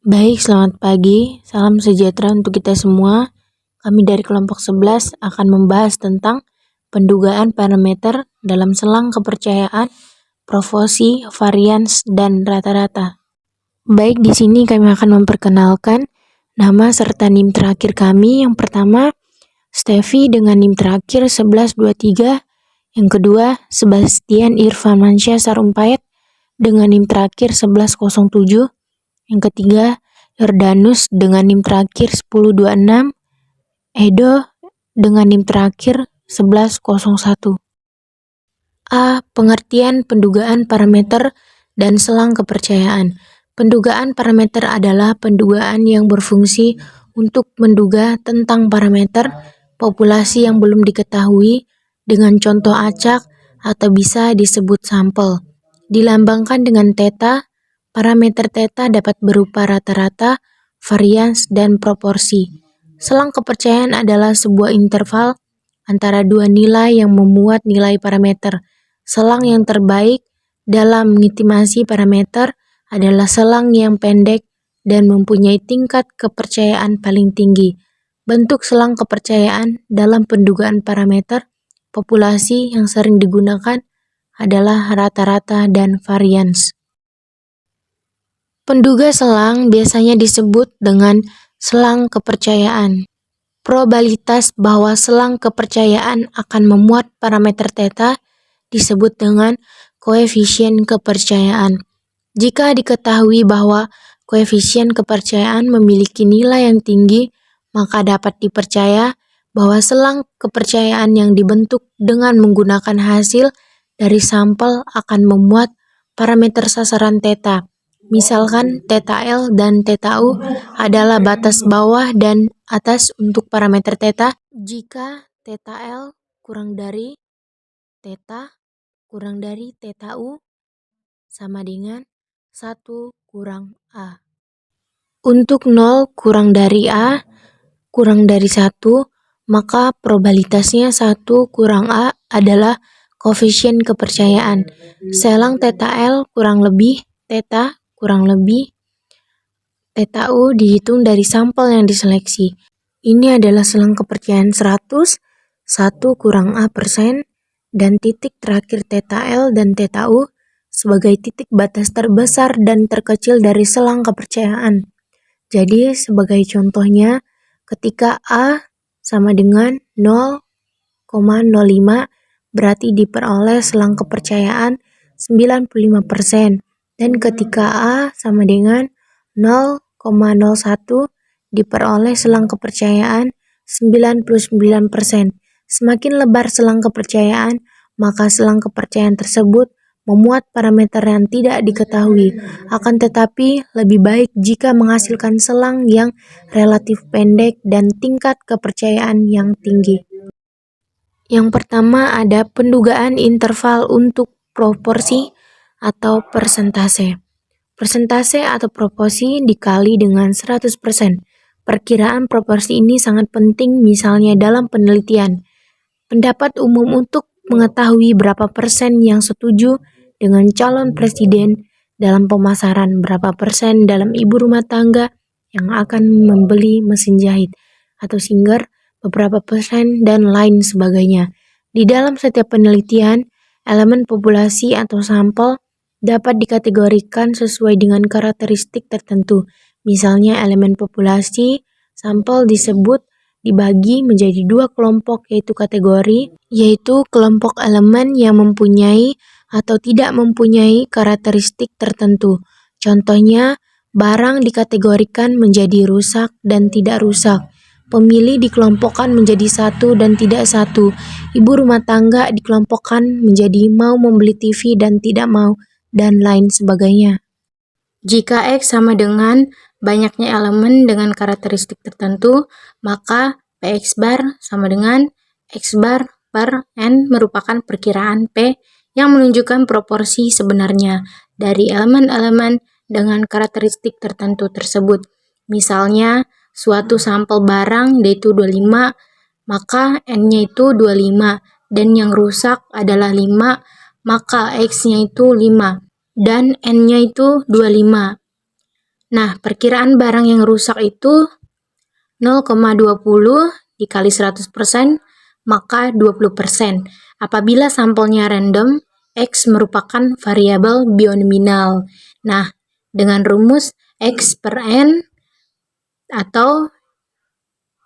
Baik, selamat pagi. Salam sejahtera untuk kita semua. Kami dari kelompok 11 akan membahas tentang pendugaan parameter dalam selang kepercayaan, proporsi, varians, dan rata-rata. Baik, di sini kami akan memperkenalkan nama serta NIM terakhir kami. Yang pertama, Steffi dengan NIM terakhir 1123. Yang kedua, Sebastian Irfanmansyah Sarumpait dengan NIM terakhir 1107. Yang ketiga, Yordanus dengan NIM terakhir 1026, Edo dengan NIM terakhir 1101. A. Pengertian pendugaan parameter dan selang kepercayaan. Pendugaan parameter adalah pendugaan yang berfungsi untuk menduga tentang parameter populasi yang belum diketahui dengan contoh acak atau bisa disebut sampel. Dilambangkan dengan theta. Parameter theta dapat berupa rata-rata, varians, dan proporsi. Selang kepercayaan adalah sebuah interval antara dua nilai yang memuat nilai parameter. Selang yang terbaik dalam mengestimasi parameter adalah selang yang pendek dan mempunyai tingkat kepercayaan paling tinggi. Bentuk selang kepercayaan dalam pendugaan parameter populasi yang sering digunakan adalah rata-rata dan varians. Penduga selang biasanya disebut dengan selang kepercayaan. Probabilitas bahwa selang kepercayaan akan memuat parameter theta disebut dengan koefisien kepercayaan. Jika diketahui bahwa koefisien kepercayaan memiliki nilai yang tinggi, maka dapat dipercaya bahwa selang kepercayaan yang dibentuk dengan menggunakan hasil dari sampel akan memuat parameter sasaran theta. Misalkan theta L dan theta U adalah batas bawah dan atas untuk parameter theta. Jika theta L kurang dari theta U sama dengan 1 kurang A. Untuk 0 kurang dari A kurang dari 1, maka probabilitasnya 1 kurang A adalah koefisien kepercayaan. Selang theta L kurang lebih theta U dihitung dari sampel yang diseleksi. Ini adalah selang kepercayaan 100, 1 kurang A%, dan titik terakhir theta L dan theta U sebagai titik batas terbesar dan terkecil dari selang kepercayaan. Jadi sebagai contohnya, ketika A sama dengan 0,05 berarti diperoleh selang kepercayaan 95%. Dan ketika A sama dengan 0,01 diperoleh selang kepercayaan 99%. Semakin lebar selang kepercayaan, maka selang kepercayaan tersebut memuat parameter yang tidak diketahui. Akan tetapi, lebih baik jika menghasilkan selang yang relatif pendek dan tingkat kepercayaan yang tinggi. Yang pertama ada pendugaan interval untuk proporsi atau persentase. Persentase atau proporsi dikali dengan 100%. Perkiraan proporsi ini sangat penting misalnya dalam penelitian. Pendapat umum untuk mengetahui berapa persen yang setuju dengan calon presiden dalam pemasaran, berapa persen dalam ibu rumah tangga yang akan membeli mesin jahit atau singer, beberapa persen, dan lain sebagainya. Di dalam setiap penelitian, elemen populasi atau sampel dapat dikategorikan sesuai dengan karakteristik tertentu. Misalnya elemen populasi sampel disebut dibagi menjadi dua kelompok yaitu kategori, yaitu kelompok elemen yang mempunyai atau tidak mempunyai karakteristik tertentu. Contohnya, barang dikategorikan menjadi rusak dan tidak rusak. Pemilih dikelompokkan menjadi satu dan tidak satu. Ibu rumah tangga dikelompokkan menjadi mau membeli TV dan tidak mau, dan lain sebagainya. Jika X sama dengan banyaknya elemen dengan karakteristik tertentu, maka Px bar sama dengan X bar per N merupakan perkiraan P yang menunjukkan proporsi sebenarnya dari elemen-elemen dengan karakteristik tertentu tersebut. Misalnya, suatu sampel barang yaitu 25, maka N-nya itu 25, dan yang rusak adalah 5, maka X-nya itu 5, dan N-nya itu 25. Nah, perkiraan barang yang rusak itu 0,20 dikali 100%, maka 20%. Apabila sampelnya random, X merupakan variabel binominal. Nah, dengan rumus X per N atau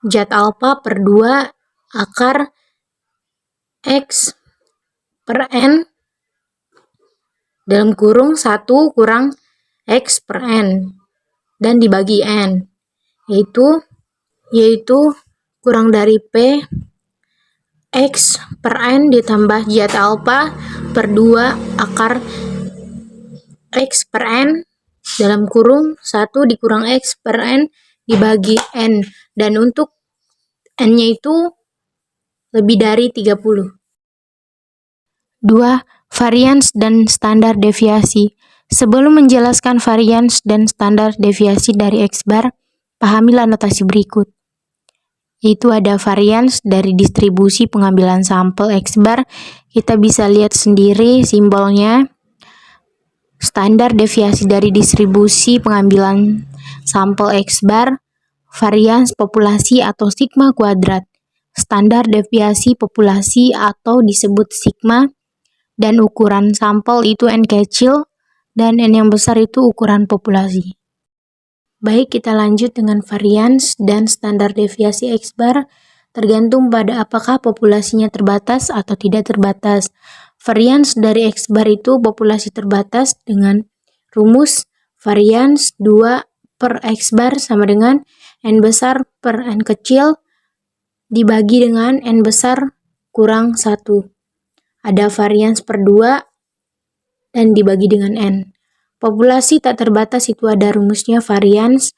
zat alpha per 2 akar X per N dalam kurung 1 kurang X per N dan dibagi N, yaitu kurang dari P X per N ditambah zat alpha per 2 akar X per N dalam kurung 1 dikurang X per N dibagi N, dan untuk N-nya itu lebih dari 30. 2. Varians dan standar deviasi. Sebelum menjelaskan varians dan standar deviasi dari X-bar, pahamilah notasi berikut. Yaitu ada varians dari distribusi pengambilan sampel X-bar. Kita bisa lihat sendiri simbolnya. Standar deviasi dari distribusi pengambilan sampel X-bar, varians populasi atau sigma kuadrat. Standar deviasi populasi atau disebut sigma, dan ukuran sampel itu N kecil, dan N yang besar itu ukuran populasi. Baik, kita lanjut dengan varians dan standar deviasi X-bar tergantung pada apakah populasinya terbatas atau tidak terbatas. Varians dari X-bar itu populasi terbatas dengan rumus varians 2 per X-bar sama dengan N besar per N kecil dibagi dengan N besar kurang 1. Ada varians per 2 dan dibagi dengan N. Populasi tak terbatas itu ada rumusnya varians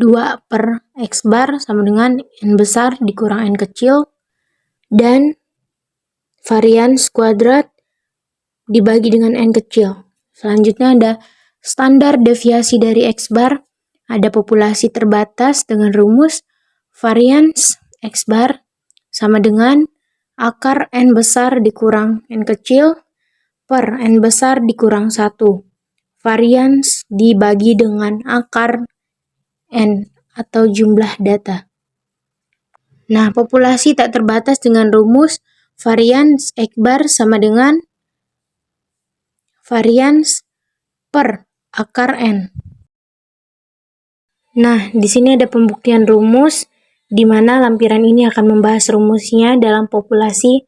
2 per X bar sama dengan N besar dikurang N kecil, dan varians kuadrat dibagi dengan N kecil. Selanjutnya ada standar deviasi dari X bar, ada populasi terbatas dengan rumus varians X bar sama dengan akar N besar dikurang N kecil per N besar dikurang 1. Varians dibagi dengan akar N atau jumlah data. Nah, populasi tak terbatas dengan rumus varians X bar sama dengan varians per akar N. Nah, di sini ada pembuktian rumus di mana lampiran ini akan membahas rumusnya dalam populasi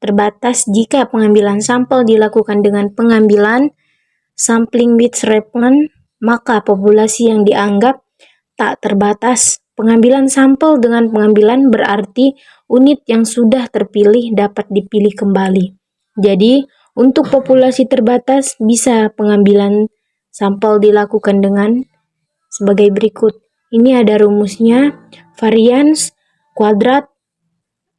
terbatas jika pengambilan sampel dilakukan dengan pengambilan sampling width Replan, maka populasi yang dianggap tak terbatas. Pengambilan sampel dengan pengambilan berarti unit yang sudah terpilih dapat dipilih kembali. Jadi, untuk populasi terbatas bisa pengambilan sampel dilakukan dengan sebagai berikut. Ini ada rumusnya, varians kuadrat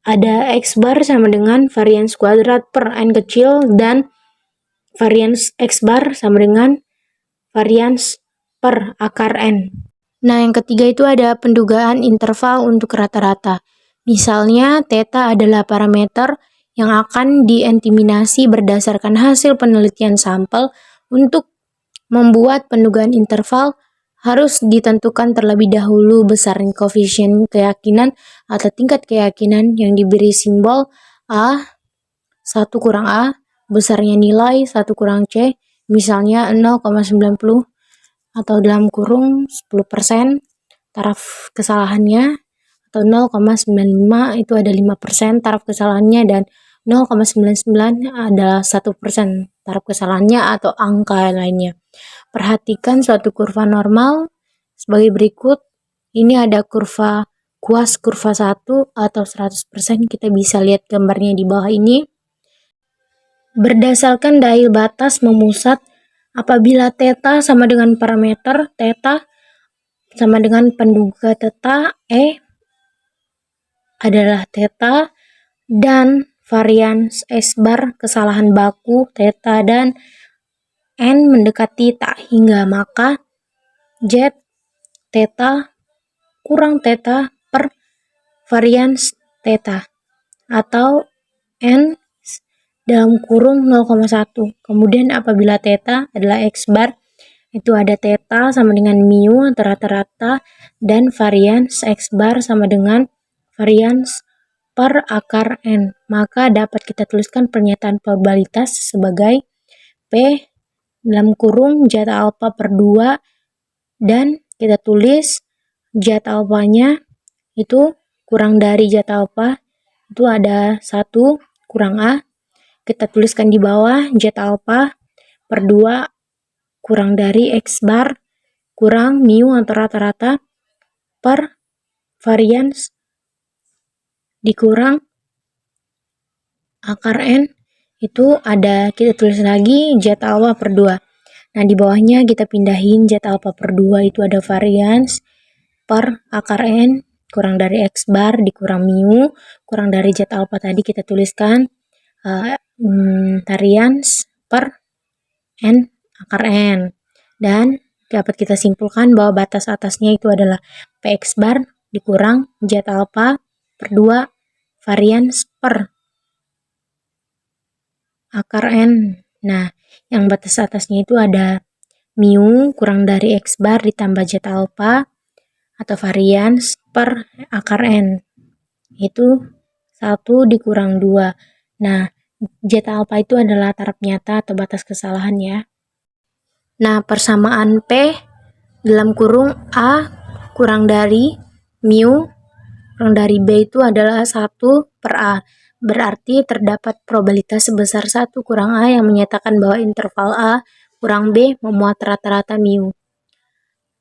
ada X bar sama dengan varians kuadrat per N kecil, dan varians X bar sama dengan varians per akar N. Nah, yang ketiga itu ada pendugaan interval untuk rata-rata. Misalnya, theta adalah parameter yang akan dieliminasi berdasarkan hasil penelitian sampel. Untuk membuat pendugaan interval harus ditentukan terlebih dahulu besar koefisien keyakinan atau tingkat keyakinan yang diberi simbol A, 1 kurang A, besarnya nilai 1 kurang C, misalnya 0,90 atau dalam kurung 10% taraf kesalahannya, atau 0,95 itu ada 5% taraf kesalahannya, dan 0,99 adalah 1% taraf kesalahannya atau angka lainnya. Perhatikan suatu kurva normal sebagai berikut. Ini ada kurva kuas kurva 1 atau 100%, kita bisa lihat gambarnya di bawah ini. Berdasarkan dalil batas memusat, apabila theta sama dengan parameter theta sama dengan penduga theta E adalah theta, dan varians S bar kesalahan baku theta dan N mendekati tak hingga, maka Z theta kurang theta per varians theta atau N dalam kurung 0,1. Kemudian apabila theta adalah X bar itu ada theta sama dengan mu atau rata-rata, dan varians X bar sama dengan varians per akar N. Maka dapat kita tuliskan pernyataan probabilitas sebagai P dalam kurung zeta alfa per 2, dan kita tulis zeta alfanya itu kurang dari zeta alfa itu ada 1 kurang A. Kita tuliskan di bawah zeta alfa per 2 kurang dari X bar kurang mu atau rata-rata per varians dikurang akar N itu ada, kita tulis lagi zeta alfa per 2. Nah, di bawahnya kita pindahin zeta alfa per 2 itu ada varians per akar N kurang dari X bar dikurang mu kurang dari zeta alfa tadi kita tuliskan varians per N akar N, dan dapat kita simpulkan bahwa batas atasnya itu adalah Px bar dikurang zeta alfa per 2 varians per akar N. Nah, yang batas atasnya itu ada mu kurang dari X bar ditambah zeta alfa atau varians per akar N. Itu 1 dikurang 2. Nah, zeta alfa itu adalah taraf nyata atau batas kesalahan ya. Nah, persamaan P dalam kurung A kurang dari mu kurang dari B itu adalah 1 per A. Berarti terdapat probabilitas sebesar 1 kurang A yang menyatakan bahwa interval A kurang B memuat rata-rata mu.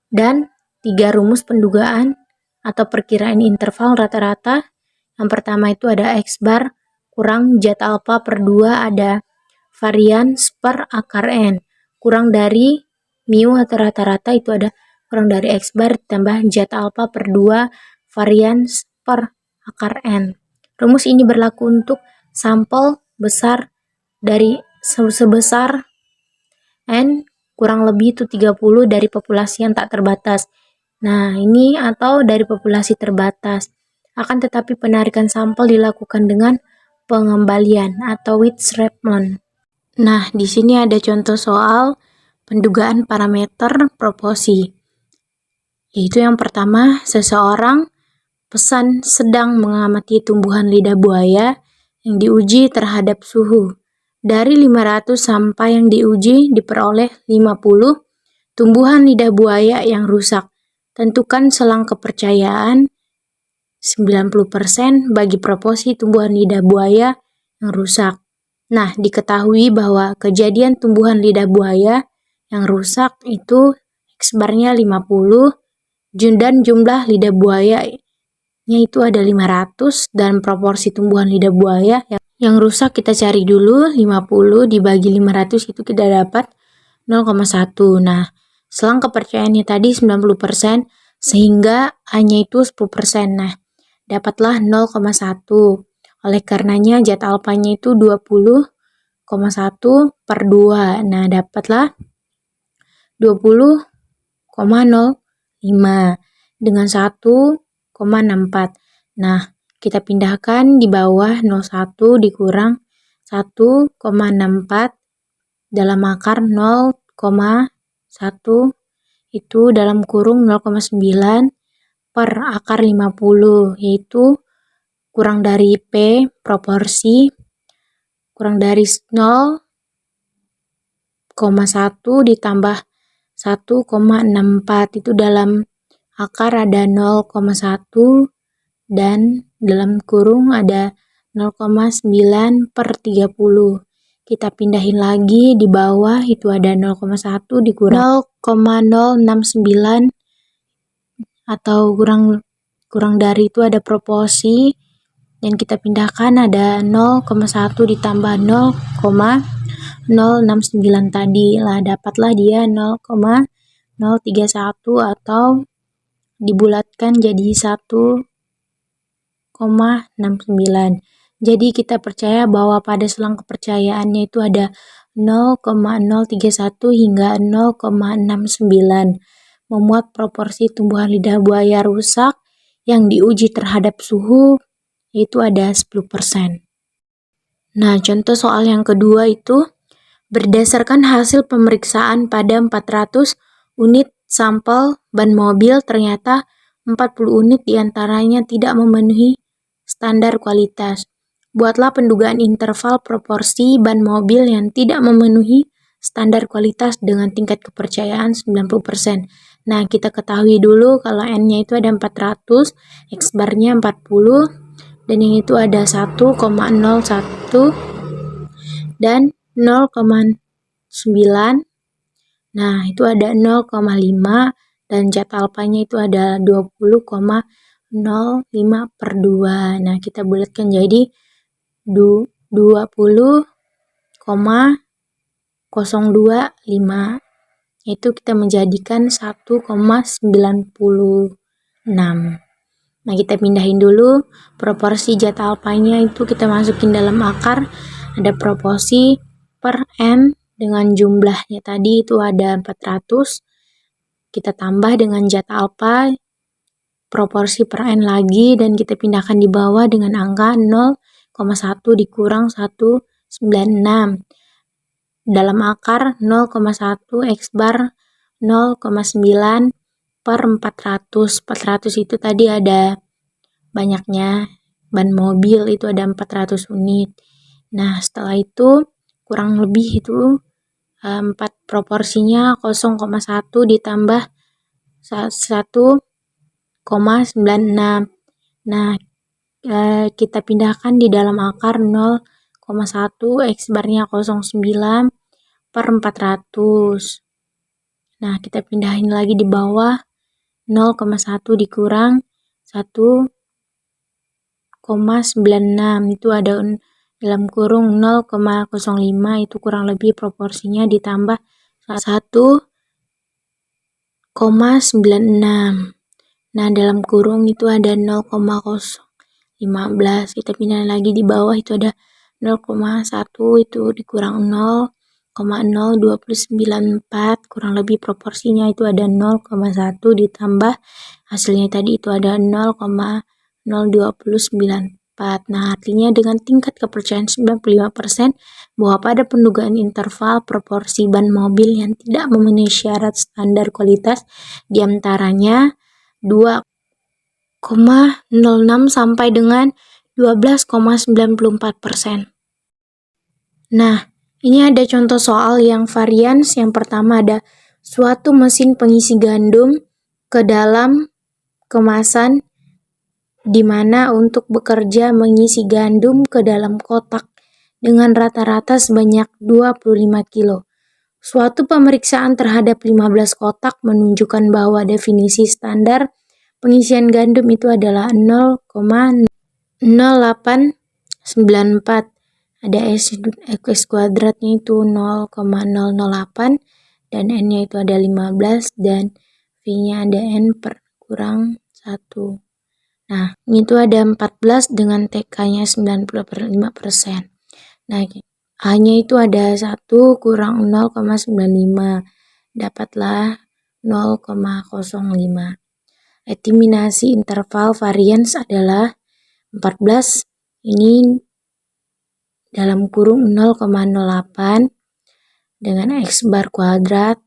Dan 3 rumus pendugaan atau perkiraan interval rata-rata. Yang pertama itu ada X bar kurang zeta alfa per 2 ada varians per akar N kurang dari mu atau rata-rata itu ada kurang dari X bar ditambah zeta alfa per 2 varians per akar N. Rumus ini berlaku untuk sampel besar dari sebesar N kurang lebih itu 30 dari populasi yang tak terbatas. Nah, ini atau dari populasi terbatas. Akan tetapi penarikan sampel dilakukan dengan pengembalian atau Witts-Raphman. Nah, di sini ada contoh soal pendugaan parameter proporsi. Yaitu yang pertama, seseorang pesan sedang mengamati tumbuhan lidah buaya yang diuji terhadap suhu. Dari 500 sampah yang diuji diperoleh 50 tumbuhan lidah buaya yang rusak. Tentukan selang kepercayaan 90% bagi proporsi tumbuhan lidah buaya yang rusak. Nah, diketahui bahwa kejadian tumbuhan lidah buaya yang rusak itu X barnya 50 dan jumlah lidah buayanya itu ada 500 dan proporsi tumbuhan lidah buaya yang rusak kita cari dulu 50 dibagi 500 itu kita dapat 0,1. Nah, selang kepercayaannya tadi 90% sehingga hanya itu 10%. Nah, dapatlah 0,1. Oleh karenanya zeta alfanya itu 20,1 per 2. Nah, dapatlah 20,05 dengan 1,64. Nah, kita pindahkan di bawah 0,1 dikurang 1,64 dalam akar 0,1 itu dalam kurung 0,9 per akar 50, yaitu kurang dari P proporsi kurang dari 0,1 ditambah 1,64 itu dalam akar ada 0,1 dan dalam kurung ada 0,9 per 30. Kita pindahin lagi di bawah itu ada 0,1 dikurang 0,069 atau kurang dari itu ada proporsi, dan kita pindahkan ada 0,1 ditambah 0,069 tadi lah, dapatlah dia 0,031 atau dibulatkan jadi 1,69. Jadi kita percaya bahwa pada selang kepercayaannya itu ada 0,031 hingga 0,69 memuat proporsi tumbuhan lidah buaya rusak yang diuji terhadap suhu itu ada 10%. Nah, contoh soal yang kedua itu Berdasarkan hasil pemeriksaan pada 400 unit sampel ban mobil, ternyata 40 unit diantaranya tidak memenuhi standar kualitas. Buatlah pendugaan interval proporsi ban mobil yang tidak memenuhi standar kualitas dengan tingkat kepercayaan 90%. Nah, kita ketahui dulu kalau N-nya itu ada 400, X-bar-nya 40, dan yang itu ada 1,01 dan 0,9. Nah, itu ada 0,5 dan zat alfanya itu ada 20,05/2. Nah, kita bulatkan jadi 20,025. Itu kita menjadikan 1,96. Nah, kita pindahin dulu proporsi zat alfanya, itu kita masukin dalam akar. Ada proporsi per N dengan jumlahnya tadi itu ada 400. Kita tambah dengan zat alfa proporsi per N lagi, dan kita pindahkan di bawah dengan angka 0,1 dikurang 196. Dalam akar 0,1 X bar 0,9 per 400. 400 itu tadi ada banyaknya ban mobil, itu ada 400 unit. Nah, setelah itu kurang lebih itu 4 proporsinya 0,1 ditambah 1,96. Nah, kita pindahkan di dalam akar 0,1 X barnya 0,9 per 400. Nah, kita pindahin lagi di bawah 0,1 dikurang 1,96, itu ada dalam kurung 0,05, itu kurang lebih proporsinya ditambah 1,96. Nah, dalam kurung itu ada 0,015. Kita pindahin lagi di bawah itu ada 0,1, itu dikurang 0,0294, kurang lebih proporsinya itu ada 0,1 ditambah hasilnya tadi itu ada 0,0294. Nah, artinya dengan tingkat kepercayaan 95% bahwa pada pendugaan interval proporsi ban mobil yang tidak memenuhi syarat standar kualitas diantaranya 2,06 sampai dengan 12,94%. Nah, ini ada contoh soal yang varians. Yang pertama ada suatu mesin pengisi gandum ke dalam kemasan di mana untuk bekerja mengisi gandum ke dalam kotak dengan rata-rata sebanyak 25 kilo. Suatu pemeriksaan terhadap 15 kotak menunjukkan bahwa definisi standar pengisian gandum itu adalah 0,0894. Ada X kuadratnya itu 0,008 dan N-nya itu ada 15 dan V-nya ada N per kurang 1. Nah, itu ada 14 dengan TK-nya 95%. Nah, A-nya itu ada 1 kurang 0,95. Dapatlah 0,05. Eliminasi interval varians adalah 14 ini dalam kurung 0,08 dengan X bar kuadrat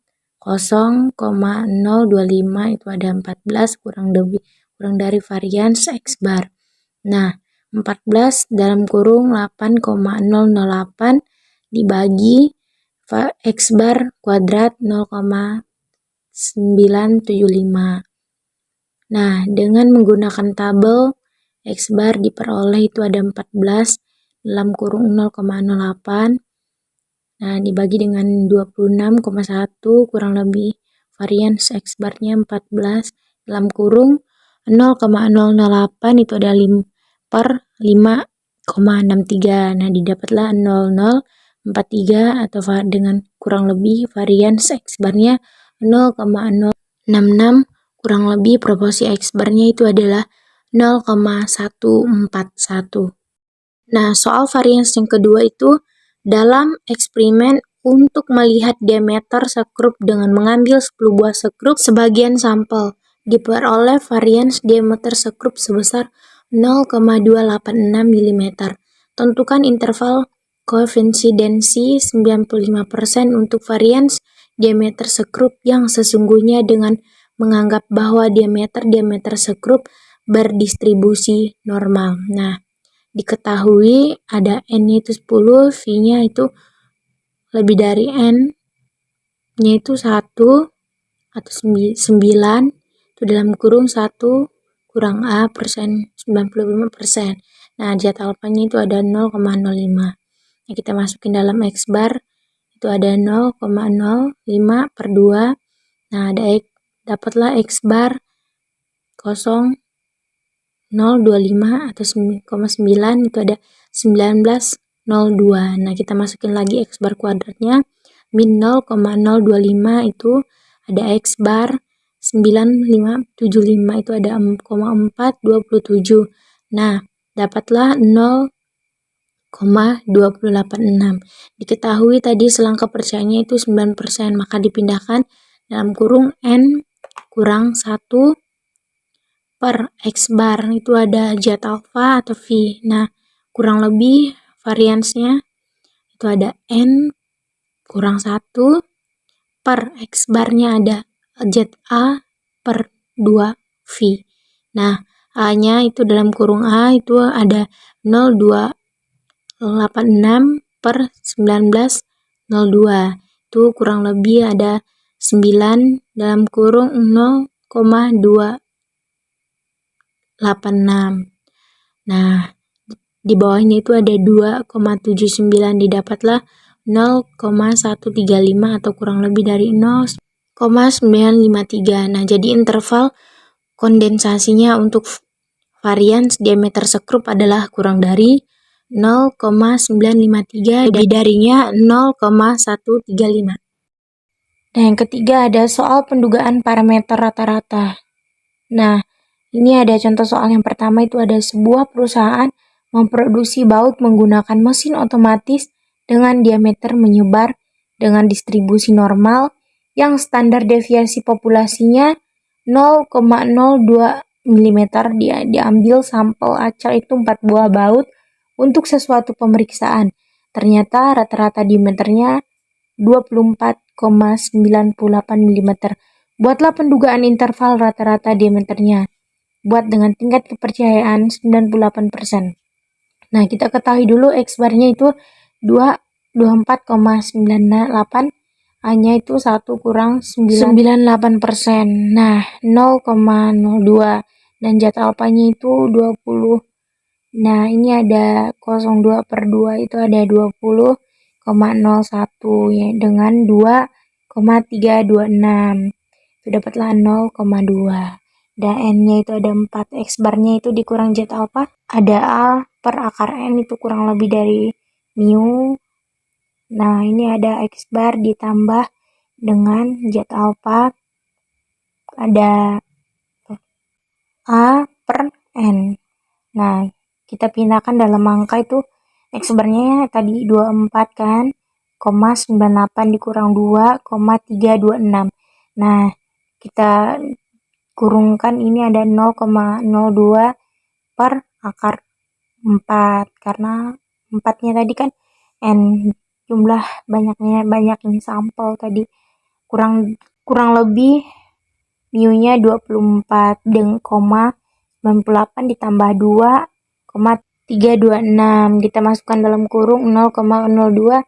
0,025, itu ada 14 kurang dari varians X bar. Nah, 14 dalam kurung 8,008 dibagi X bar kuadrat 0,975. Nah, dengan menggunakan tabel X bar diperoleh itu ada 14 dalam kurung 0,08. Nah, dibagi dengan 26,1 kurang lebih varians X barnya 14 dalam kurung 0,008 itu ada 5 per 5,63. Nah, didapatlah 0043 atau dengan kurang lebih varians X barnya 0,066, kurang lebih proporsi X barnya itu adalah 0,141. Nah, soal varians yang kedua itu dalam eksperimen untuk melihat diameter sekrup dengan mengambil 10 buah sekrup sebagian sampel, diperoleh varians diameter sekrup sebesar 0,286 mm. Tentukan interval koefidensi 95% untuk varians diameter sekrup yang sesungguhnya dengan menganggap bahwa diameter sekrup berdistribusi normal. Nah, diketahui ada N-nya itu 10, V-nya itu lebih dari N-nya itu 1 atau 9, itu dalam kurung 1 kurang A persen 95%. Nah, zat alfanya itu ada 0,05. Nah, kita masukin dalam X bar, itu ada 0,05 per 2. Nah, dapatlah X bar 0,025 atau 9, itu ada 19,02. Nah, kita masukin lagi X bar kuadratnya, min 0,025 itu ada X bar 9575, itu ada 4,27. Nah, dapatlah 0,286. Diketahui tadi selang kepercayaannya itu 9%, maka dipindahkan dalam kurung N kurang 1 per X bar, itu ada zat alfa atau V. Nah, kurang lebih variansnya itu ada N kurang 1 per X barnya ada zat A per 2 V. Nah, A-nya itu dalam kurung A itu ada 0,286 per 19,02. Itu kurang lebih ada 9 dalam kurung 0,286. Nah, di bawahnya itu ada 2,79, didapatlah 0,135 atau kurang lebih dari 0,953. Nah, jadi interval kondensasinya untuk varians diameter sekrup adalah kurang dari 0,953, lebih darinya 0,135. Nah, yang ketiga ada soal pendugaan parameter rata-rata. Nah, ini ada contoh soal yang pertama, itu ada sebuah perusahaan memproduksi baut menggunakan mesin otomatis dengan diameter menyebar dengan distribusi normal yang standar deviasi populasinya 0,02 mm. Diambil sampel acak itu 4 buah baut untuk sesuatu pemeriksaan. Ternyata rata-rata diameternya 24,98 mm. Buatlah pendugaan interval rata-rata diameternya. Buat dengan tingkat kepercayaan 98%. Nah, kita ketahui dulu X barnya itu 24,98, A-nya itu 1 kurang 98%. Nah, 0,02 dan zat alfanya itu 20. Nah, ini ada 0,2 per 2 itu ada 20,01 ya, dengan 2,326. Itu dapatlah 0,2. Dan N-nya itu ada 4, X barnya itu dikurang zat alfa, ada A per akar N itu kurang lebih dari mu. Nah, ini ada X bar ditambah dengan zat alfa, ada A per N. Nah, kita pindahkan dalam angka itu, X barnya tadi 24 kan, 0,98 dikurang 2,326. Nah, kita kurungkan ini ada 0,02 per akar 4, karena 4-nya tadi kan N, jumlah banyaknya sampel tadi, kurang lebih mu-nya 24 dengan 98 ditambah 2,326. Kita masukkan dalam kurung 0,02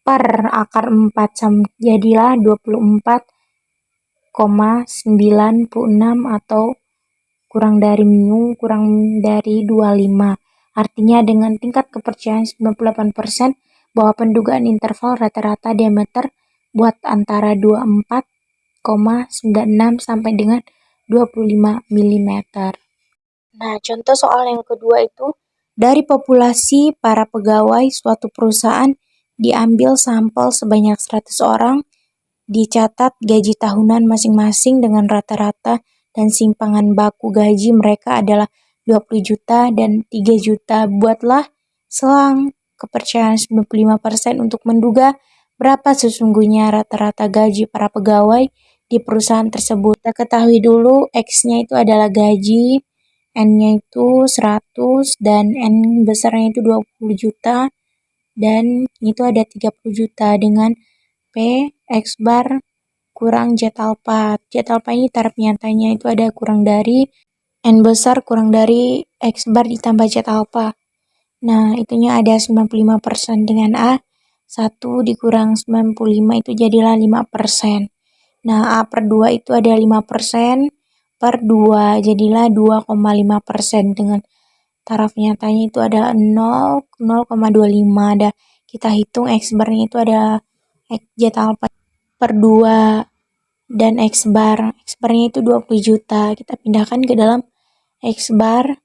per akar 4, jadilah 24,96 atau kurang dari mu, kurang dari 25. Artinya dengan tingkat kepercayaan 98% bahwa pendugaan interval rata-rata diameter buat antara 24,96 sampai dengan 25 mm. Nah, contoh soal yang kedua itu, dari populasi para pegawai suatu perusahaan diambil sampel sebanyak 100 orang, dicatat gaji tahunan masing-masing dengan rata-rata dan simpangan baku gaji mereka adalah 20 juta dan 3 juta. Buatlah selang kepercayaan 95% untuk menduga berapa sesungguhnya rata-rata gaji para pegawai di perusahaan tersebut. Kita ketahui dulu X-nya itu adalah gaji, N-nya itu 100 dan N besarnya itu 20 juta. dan itu ada 30 juta dengan P X bar kurang Z alpha. Z alpha ini taraf nyatanya itu ada kurang dari N besar kurang dari X bar ditambah Z alpha. Nah, itunya ada 95% dengan A. 1 dikurang 95 itu jadilah 5%. Nah, A per 2 itu ada 5% per 2, jadilah 2,5%. Dengan taraf nyatanya itu ada 0,25. Ada kita hitung X barnya itu ada Z alpha per 2 dan X barnya itu 20 juta. Kita pindahkan ke dalam X bar.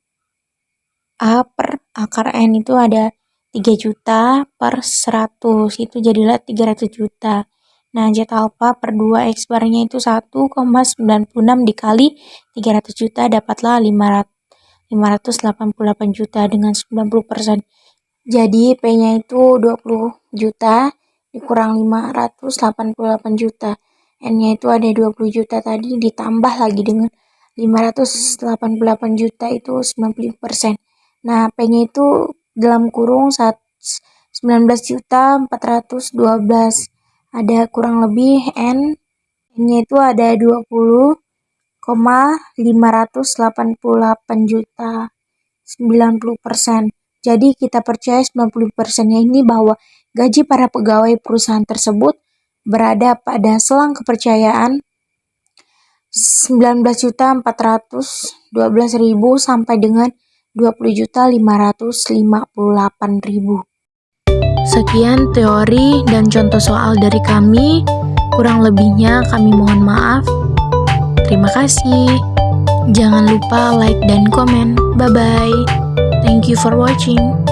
A per akar N itu ada 3 juta per 100, itu jadilah 300 juta. Nah, Z alpha per 2 X barnya itu 1,96 dikali 300 juta, dapatlah 588 juta dengan 90%. Jadi P-nya itu 20 juta dikurang 588 juta. N-nya itu ada 20 juta tadi ditambah lagi dengan 588 juta itu 90%. Nah, P-nya itu dalam kurung 19.412. Ada kurang lebih N-nya itu ada 20,588 juta, 90%. Jadi kita percaya 90%-nya ini bahwa gaji para pegawai perusahaan tersebut berada pada selang kepercayaan 19.412.000 sampai dengan 20.558.000. Sekian teori dan contoh soal dari kami. Kurang lebihnya kami mohon maaf. Terima kasih. Jangan lupa like dan komen. Bye-bye. Thank you for watching.